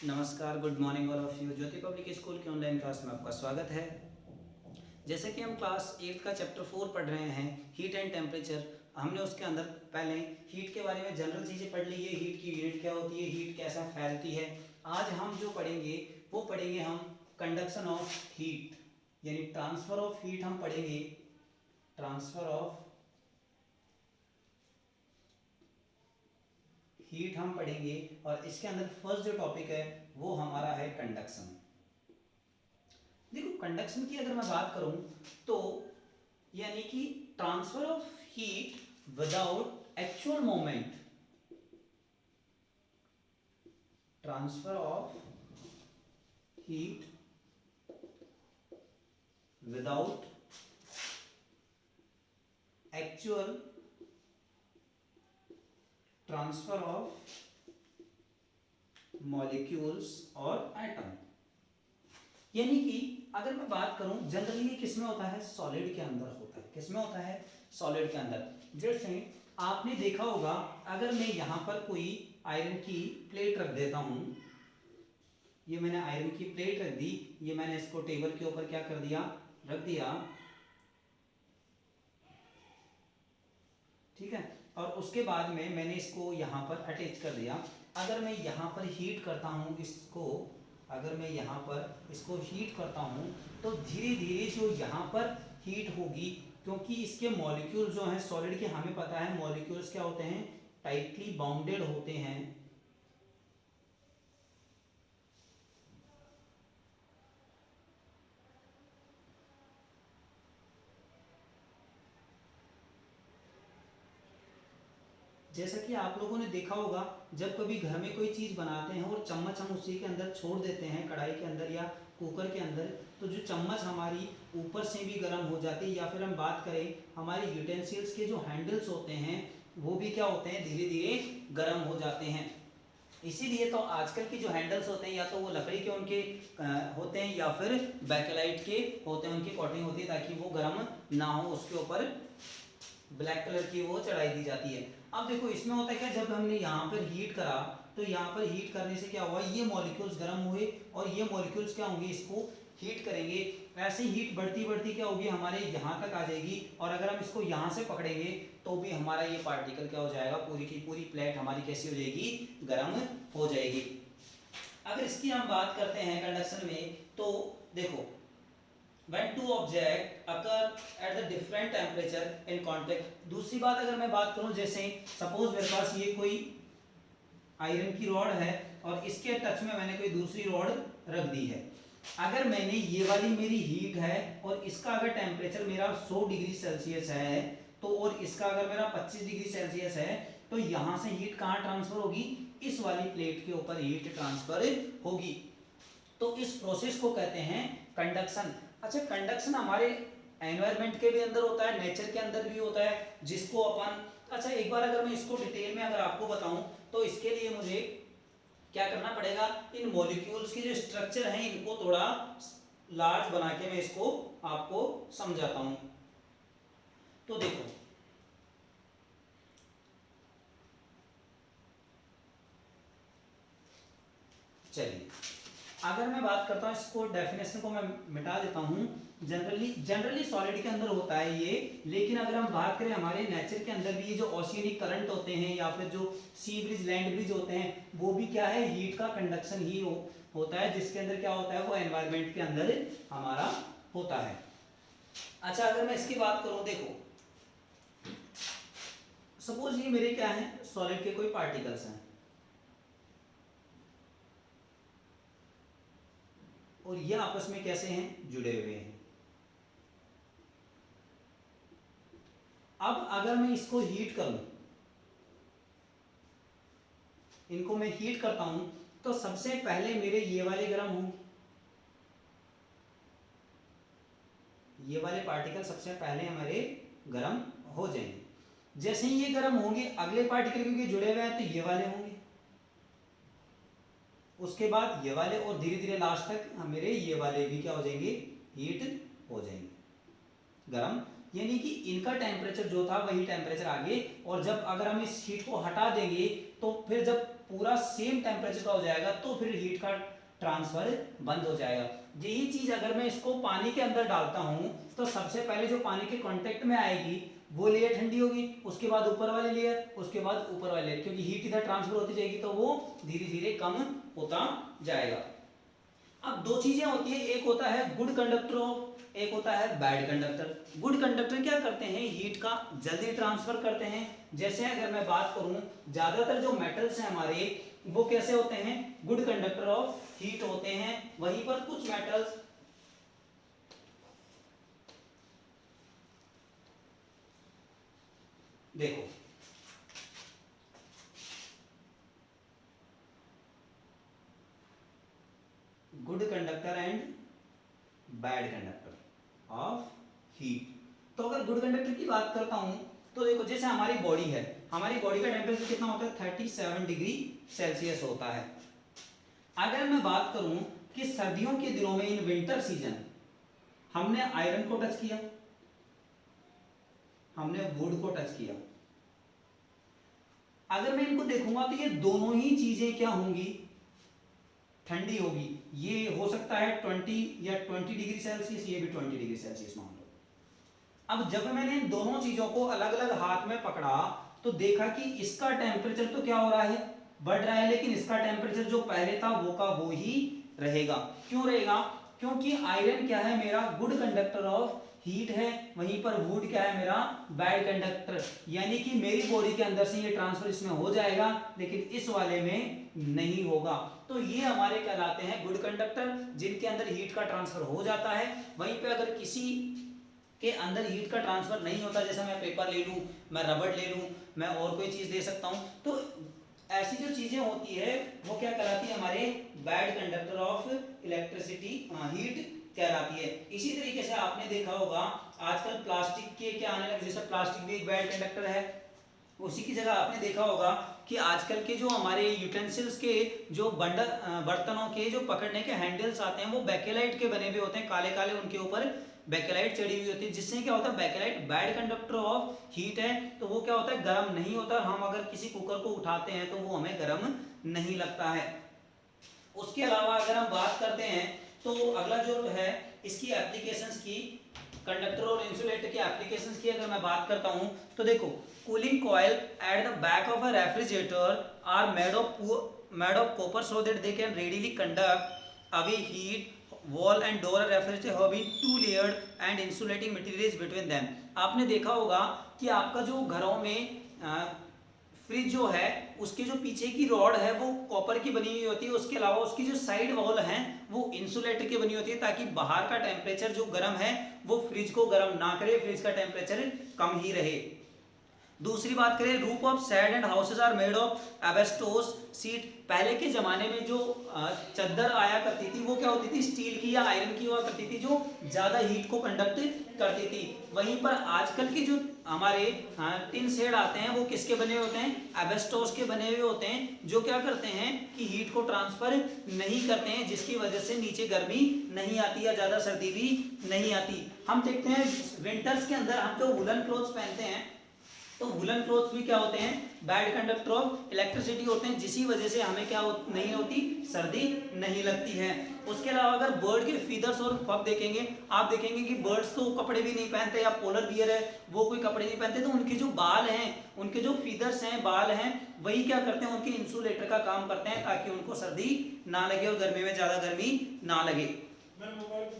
नमस्कार, good morning all of you. Jyoti public school के online class में आपका स्वागत है। जैसे कि हम क्लास 8 का चैप्टर 4 पढ़ रहे हैं, हीट एंड टेम्परेचर। हमने उसके अंदर पहले हीट के बारे में जनरल चीज़ें पढ़ ली है, हीट की यूनिट क्या होती है, हीट कैसा फैलती है। आज हम जो पढ़ेंगे वो पढ़ेंगे हम कंडक्शन ऑफ हीट, यानी ट्रांसफ़र ऑफ हीट हम पढ़ेंगे। ट्रांसफ़र ऑफ हीट हम पढ़ेंगे और इसके अंदर फर्स्ट जो टॉपिक है वो हमारा है कंडक्शन। देखो, कंडक्शन की अगर मैं बात करूं तो यानी कि transfer of heat without actual moment, transfer of heat without actual transfer of molecules और एटम। यानी कि अगर मैं बात करूं जनरली ये किसमें होता है, सॉलिड के अंदर होता है। किसमें होता है, सॉलिड के अंदर। जैसे आपने देखा होगा, अगर मैं यहां पर कोई आयरन की प्लेट रख देता हूं, ये मैंने आयरन की प्लेट रख दी, ये मैंने इसको टेबल के ऊपर क्या कर दिया, रख दिया, ठीक है। और उसके बाद में मैंने इसको यहां पर अटैच कर दिया। अगर मैं यहां पर हीट करता हूं इसको, अगर मैं यहाँ पर इसको हीट करता हूँ तो धीरे धीरे जो यहाँ पर हीट होगी, क्योंकि इसके मॉलिक्यूल जो हैं सॉलिड के, हमें पता है मॉलिक्यूल्स क्या होते हैं, टाइटली बाउंडेड होते हैं। जैसा कि आप लोगों ने देखा होगा, जब कभी घर में कोई चीज़ बनाते हैं और चम्मच हम उसी के अंदर छोड़ देते हैं, कढ़ाई के अंदर या कुकर के अंदर, तो जो चम्मच हमारी ऊपर से भी गर्म हो जाती है। या फिर हम बात करें हमारी यूटेंसिल्स के जो हैंडल्स होते हैं वो भी क्या होते हैं, धीरे धीरे गर्म हो जाते हैं। इसीलिए तो आजकल की जो हैंडल्स होते हैं या तो वो लकड़ी के उनके होते हैं या फिर बैकेलाइट के होते हैं, उनकी कोटिंग होती है ताकि वो गर्म ना हो, उसके ऊपर ब्लैक कलर की वो चढ़ाई दी जाती है। अब देखो इसमें होता है क्या, जब हमने यहाँ पर हीट करा तो यहाँ पर हीट करने से क्या हुआ, ये मॉलिक्यूल्स गर्म हुए और ये मॉलिक्यूल्स क्या होंगे, इसको हीट करेंगे। ऐसे हीट बढ़ती बढ़ती क्या होगी, हमारे यहाँ तक आ जाएगी। और अगर हम इसको यहाँ से पकड़ेंगे तो भी हमारा ये पार्टिकल क्या हो जाएगा, पूरी की पूरी प्लेट हमारी कैसी हो जाएगी, गर्म हो जाएगी। अगर इसकी हम बात करते हैं कंडक्शन में, तो देखो when two object occur at the different temperature in contact। दूसरी बात अगर मैं बात करूं, जैसे सपोज मेरे पास ये कोई आयरन की रॉड है और इसके टच में मैंने कोई दूसरी रॉड रख दी है। अगर मैंने ये वाली मेरी हीट है और इसका अगर टेम्परेचर मेरा 100 डिग्री सेल्सियस है, तो और इसका अगर मेरा 25 डिग्री सेल्सियस है, तो यहां से हीट कहां ट्रांसफर होगी, इस वाली प्लेट के ऊपर हीट ट्रांसफर होगी। तो इस प्रोसेस को कहते हैं कंडक्शन। अच्छा, कंडक्शन हमारे एनवायरनमेंट के भी अंदर होता है, नेचर के अंदर भी होता है, जिसको अपन, अच्छा एक बार अगर मैं इसको डिटेल में अगर आपको बताऊं तो इसके लिए मुझे क्या करना पड़ेगा, इन मॉलिक्यूल्स की जो स्ट्रक्चर है इनको थोड़ा लार्ज बना के मैं इसको आपको समझाता हूं। तो देखो, चलिए अगर मैं बात करता हूं, इसको डेफिनेशन को मैं मिटा देता हूं। जनरली सॉलिड के अंदर होता है ये, लेकिन अगर हम बात करें हमारे नेचर के अंदर भी, ये जो ओशियनिक करंट होते हैं या फिर जो सी ब्रिज, लैंड ब्रिज होते हैं, वो भी क्या है, हीट का कंडक्शन ही होता है, जिसके अंदर क्या होता है, वो एनवायरमेंट के अंदर हमारा होता है। अच्छा, अगर मैं इसकी बात करूं, देखो सपोज ये मेरे क्या है, सॉलिड के कोई पार्टिकल्स हैं और ये आपस में कैसे हैं, जुड़े हुए हैं। अब अगर मैं इसको हीट करूं, इनको मैं हीट करता हूं, तो सबसे पहले मेरे ये वाले गर्म होंगे, ये वाले पार्टिकल सबसे पहले हमारे गर्म हो जाएंगे। जैसे ही ये गर्म होंगे, अगले पार्टिकल क्योंकि जुड़े हुए हैं तो ये वाले होंगे, उसके बाद ये वाले, और धीरे धीरे लास्ट तक मेरे ये वाले भी क्या हो जाएंगे, हीट हो जाएंगे, गर्म। यानी कि इनका टेम्परेचर जो था वही टेम्परेचर आगे, और जब अगर हम इस हीट को हटा देंगे तो फिर जब पूरा सेम टेम्परेचर का हो जाएगा तो फिर हीट का ट्रांसफर बंद हो जाएगा। यही चीज अगर मैं इसको पानी के अंदर डालता हूं तो सबसे पहले जो पानी के कांटेक्ट में आएगी वो लेयर ठंडी होगी, उसके बाद ऊपर वाली लेयर, उसके बाद ऊपर वाली लेयर, क्योंकि हीट इधर ट्रांसफर होती जाएगी तो वो धीरे धीरे कम होता जाएगा। अब दो चीजें होती है, एक होता है गुड कंडक्टर ऑफ, एक होता है बैड कंडक्टर। गुड कंडक्टर क्या करते हैं, हीट का जल्दी ट्रांसफर करते हैं। जैसे अगर मैं बात करूं, ज्यादातर जो मेटल्स हैं हमारे वो कैसे होते हैं, गुड कंडक्टर ऑफ हीट होते हैं। वहीं पर कुछ मेटल्स देखो, good conductor and bad conductor of heat. तो अगर गुड कंडक्टर की बात करता हूं तो देखो, जैसे हमारी बॉडी है, हमारी बॉडी का टेम्परेचर कितना होता है, 37 डिग्री सेल्सियस होता है। अगर मैं बात करूं कि सर्दियों के दिनों में, इन विंटर सीजन, हमने आयरन को टच किया, हमने वुड को टच किया, अगर मैं इनको देखूंगा तो ये दोनों ही चीजें क्या होंगी, ठंडी होगी। ये हो सकता है 20 या 20 डिग्री सेल्सियस, ये भी 20 डिग्री सेल्सियस मान लो। अब जब मैंने इन दोनों चीजों को अलग अलग हाथ में पकड़ा तो देखा कि इसका टेम्परेचर तो क्या हो रहा है, बढ़ रहा है, लेकिन इसका टेम्परेचर जो पहले था वो का वो ही रहेगा। क्यों रहेगा, क्योंकि आयरन क्या है, मेरा गुड कंडक्टर ऑफ हीट है, वहीं पर वुड क्या है, मेरा बैड कंडक्टर। यानी कि मेरी बॉडी के अंदर से ये ट्रांसफर इसमें हो जाएगा, लेकिन इस वाले में नहीं होगा। तो ये हमारे कहलाते हैं गुड कंडक्टर, जिनके अंदर हीट का ट्रांसफर हो जाता है। वहीं पे अगर किसी के अंदर हीट का ट्रांसफर नहीं होता, जैसे मैं पेपर ले लूं, मैं रबड़ ले लूं, मैं और कोई चीज दे सकता हूं, तो ऐसी जो चीजें होती है वो क्या कहलाती है, हमारे bad conductor of electricity, heat कहलाती है। इसी तरीके से आपने देखा होगा आजकल प्लास्टिक के क्या आने लगे, जैसे प्लास्टिक भी एक बैड कंडक्टर है। उसी की जगह आपने देखा होगा कि आजकल के जो हमारे यूटेंसिल्स के जो बर्तनों के जो पकड़ने के हैंडल्स आते हैं वो बेकेलाइट के बने हुए होते हैं, काले काले, उनके ऊपर बेकेलाइट चढ़ी हुई होती है, जिससे क्या होता है, bakelite bad conductor of heat है, तो वो क्या होता है, गर्म नहीं होता। हम अगर किसी कुकर को उठाते हैं तो वो हमें गर्म नहीं लगता है। उसके अलावा अगर हम बात करते हैं तो अगला जो है इसकी एप्लीकेशंस की, कंडक्टर और इंसुलेटर की एप्लीकेशंस की अगर मैं बात करता हूं तो देखो, cooling coil at the back of a refrigerator are made of copper so that they can readily conduct away heat. Wall and door refrigerator have been two layered and insulating materials between them. आपने देखा होगा कि आपका जो घरों में fridge जो है उसके जो पीछे की रॉड है वो कॉपर की बनी हुई होती है, उसके अलावा उसकी जो साइड वॉल है वो इंसुलेटर की बनी होती है, ताकि बाहर का टेम्परेचर जो गर्म है वो फ्रिज को गर्म ना करे, फ्रिज का टेम्परेचर कम ही रहे। दूसरी बात करें, roof of shed and houses are made of asbestos sheet. पहले के जमाने में जो चद्दर आया करती थी वो क्या होती थी, स्टील की या आयरन की हुआ करती थी, जो ज्यादा हीट को कंडक्ट करती थी। वहीं पर आजकल की जो हमारे टिन शेड आते हैं वो किसके बने हुए होते हैं, एबेस्टोस के बने हुए होते हैं, जो क्या करते हैं कि हीट को ट्रांसफर नहीं करते हैं, जिसकी वजह से नीचे गर्मी नहीं आती या ज्यादा सर्दी भी नहीं आती। हम देखते हैं विंटर्स के अंदर हम जो वुलन क्लोथ्स पहनते हैं तो वुलन क्लोथ्स भी क्या होते हैं, बैड कंडक्टर ऑफ इलेक्ट्रिसिटी होते हैं, जिसी वजह से हमें क्या नहीं होती, सर्दी नहीं लगती है। उसके अलावा अगर बर्ड के फीदर्स और फक देखेंगे, आप देखेंगे कि बर्ड्स तो कपड़े भी नहीं पहनते, या पोलर बियर है वो कोई कपड़े नहीं पहनते, तो उनके जो बाल हैं, उनके जो फीदर्स हैं, बाल हैं, वही क्या करते हैं, उनके इंसुलेटर का काम करते हैं, ताकि उनको सर्दी ना लगे और गर्मी में ज्यादा गर्मी ना लगे।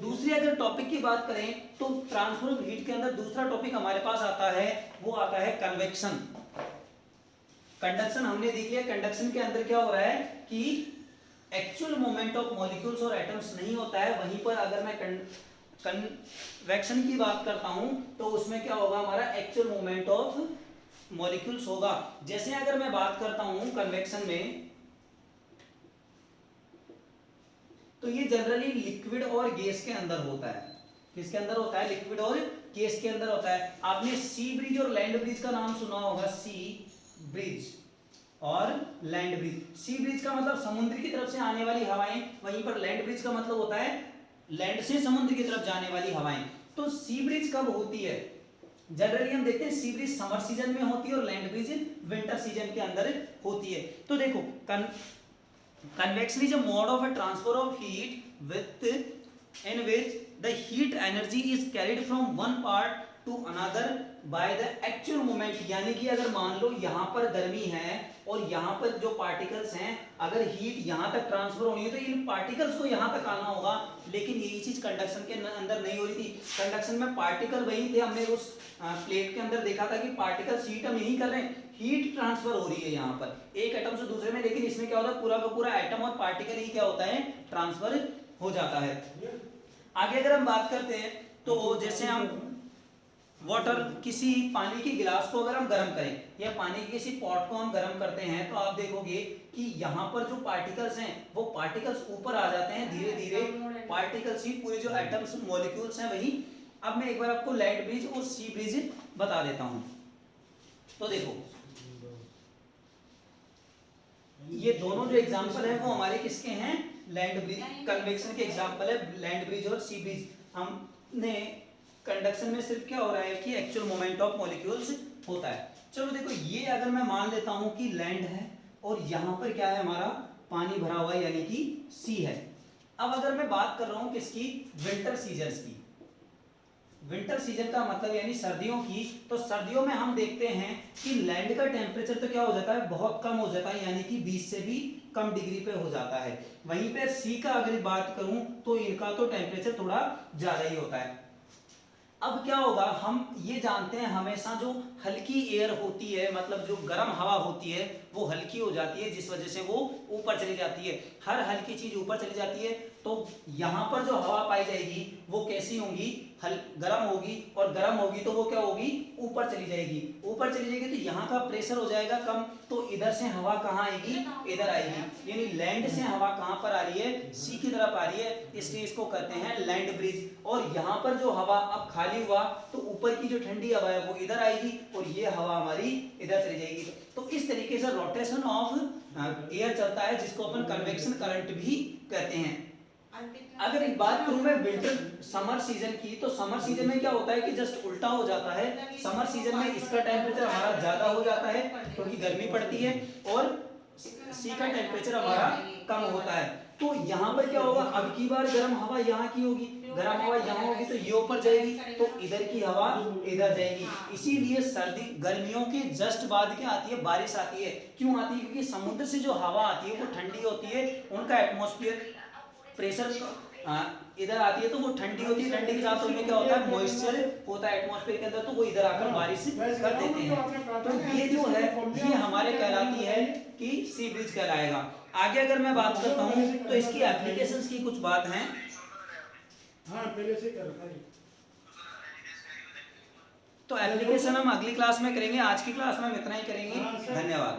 दूसरी अगर टॉपिक की बात करें तो ट्रांसफर ऑफ हीट के अंदर दूसरा टॉपिक हमारे पास आता है, वो आता है कन्वेक्शन। कंडक्शन हमने देख लिया, कंडक्शन के अंदर क्या हो रहा है कि एक्चुअल मोमेंट ऑफ मॉलिक्यूल्स और एटम्स नहीं होता है। वहीं पर अगर मैं कन्वेक्शन की बात करता हूं तो उसमें क्या होगा, हमारा एक्चुअल मोमेंट ऑफ मॉलिक्यूल्स होगा। जैसे अगर मैं बात करता हूं कन्वेक्शन में, तो ये जनरली लिक्विड और गैस के अंदर होता है। किसके अंदर होता है, लिक्विड और गैस के अंदर होता है। आपने सी ब्रिज और लैंड ब्रिज का नाम सुना होगा, सी ब्रिज और लैंड ब्रिज। सी ब्रिज का मतलब समुद्र की तरफ से आने वाली हवाएं, वहीं पर लैंड ब्रिज का मतलब होता है लैंड से समुद्र की तरफ जाने वाली हवाएं। तो सी ब्रिज कब होती है, जनरली हम देखते हैं सी ब्रिज समर सीजन में होती है और लैंड ब्रिज विंटर सीजन के अंदर होती है। तो देखो convection is a mode of a transfer of heat with in which the heat energy is carried from one part two another by the actual moment. यानी कि अगर मान लो यहाँ पर गर्मी है और यहाँ पर जो पार्टिकल्स हैं, अगर हीट यहाँ तक ट्रांसफर होनी है तो इन पार्टिकल्स को यहाँ तक आना होगा, लेकिन यही चीज कंडक्शन के अंदर नहीं हो रही थी। कंडक्शन में पार्टिकल वही थे, हमने उस प्लेट के अंदर देखा था कि पार्टिकल्स हीट हम यही कर रहे हैं, हीट ट्रांसफर हो रही है यहाँ पर एक एटम से दूसरे में, लेकिन इसमें क्या होता है पूरा का पूरा एटम और पार्टिकल ही क्या होता है ट्रांसफर हो जाता है। आगे अगर हम बात करते हैं तो जैसे हम वाटर किसी पानी के गिलास को अगर हम गर्म करें या पानी के किसी पॉट को हम गर्म करते हैं तो आप देखोगे कि यहाँ पर जो पार्टिकल्स हैं वो पार्टिकल्स ऊपर आ जाते हैं धीरे धीरे, पार्टिकल्स ही पूरे जो एटम्स मॉलिक्यूल्स हैं वही। अब मैं एक बार आपको लैंड ब्रिज और सी ब्रिज बता देता हूं। तो देखो ये दोनों जो एग्जांपल है वो हमारे किसके हैं, लैंड ब्रिज कन्वेक्शन के एग्जांपल है लैंड ब्रिज और सी ब्रिज। हमने कंडक्शन में सिर्फ क्या हो रहा है कि एक्चुअल मोमेंट ऑफ मॉलिक्यूल्स होता है। चलो देखो ये अगर मैं मान लेता हूं कि लैंड है और यहां पर क्या है हमारा पानी भरा हुआ है यानी कि सी है। अब अगर मैं बात कर रहा हूं किसकी, विंटर सीजन की, विंटर सीजन का मतलब यानी सर्दियों की, तो सर्दियों में हम देखते हैं कि लैंड का टेम्परेचर तो क्या हो जाता है बहुत कम हो जाता है, यानी कि 20 से भी कम डिग्री पे हो जाता है। वहीं पे सी का अगर बात करूं तो इनका तो टेम्परेचर थोड़ा ज्यादा ही होता है। अब क्या होगा, हम ये जानते हैं हमेशा जो हल्की एयर होती है मतलब जो गर्म हवा होती है वो हल्की हो जाती है, जिस वजह से वो ऊपर चली जाती है। हर हल्की चीज ऊपर चली जाती है तो यहाँ पर जो हवा पाई जाएगी वो कैसी होगी, गर्म होगी, और गर्म होगी तो वो क्या होगी ऊपर चली जाएगी। ऊपर चली जाएगी तो यहाँ का प्रेशर हो जाएगा कम, तो इधर से हवा कहाँ आएगी, इधर आएगी। यानी लैंड से हवा कहाँ पर आ रही है, सी की तरफ आ रही है, इसलिए इसको कहते हैं लैंड ब्रिज। और यहाँ पर जो हवा अब खाली हुआ तो ऊपर की जो ठंडी हवा है वो इधर आएगी और ये हवा हमारी इधर चली जाएगी। तो इस तरीके से रोटेशन ऑफ एयर चलता है जिसको अपन कन्वेक्शन करंट भी कहते हैं। अगर एक बात करूं मैं विंटर समर सीजन की, तो समर सीजन में क्या होता है कि जस्ट उल्टा हो जाता है। समर सीजन में इसका टेम्परेचर हमारा ज्यादा हो जाता है क्योंकि गर्मी पड़ती है और सी का टेम्परेचर हमारा कम होता है। तो यहाँ पर क्या होगा, अब की बार गर्म हवा यहाँ की होगी, गर्म हवा यहाँ होगी तो ये ऊपर जाएगी, तो इधर की हवा इधर जाएगी। इसीलिए सर्दी गर्मियों के जस्ट बाद क्या आती है, बारिश आती है। क्यों आती है, क्योंकि समुद्र से जो हवा आती है वो ठंडी होती है, उनका एटमॉस्फेयर प्रेशर इधर आती है तो वो ठंडी होती है, ठंडी के साथ उनमें क्या होता है मॉइस्चर होता है एटमॉस्फेयर के अंदर, तो वो इधर आकर बारिश कर देते हैं। तो ये जो है ये हमारे कहलाती है कि सी ब्रिज कहलाएगा। आगे अगर मैं बात करता हूँ तो इसकी एप्लीकेशंस की कुछ बात है। तो एप्लीकेशन हम अगली क्लास में करेंगे, आज की क्लास में हम इतना ही करेंगे। धन्यवाद।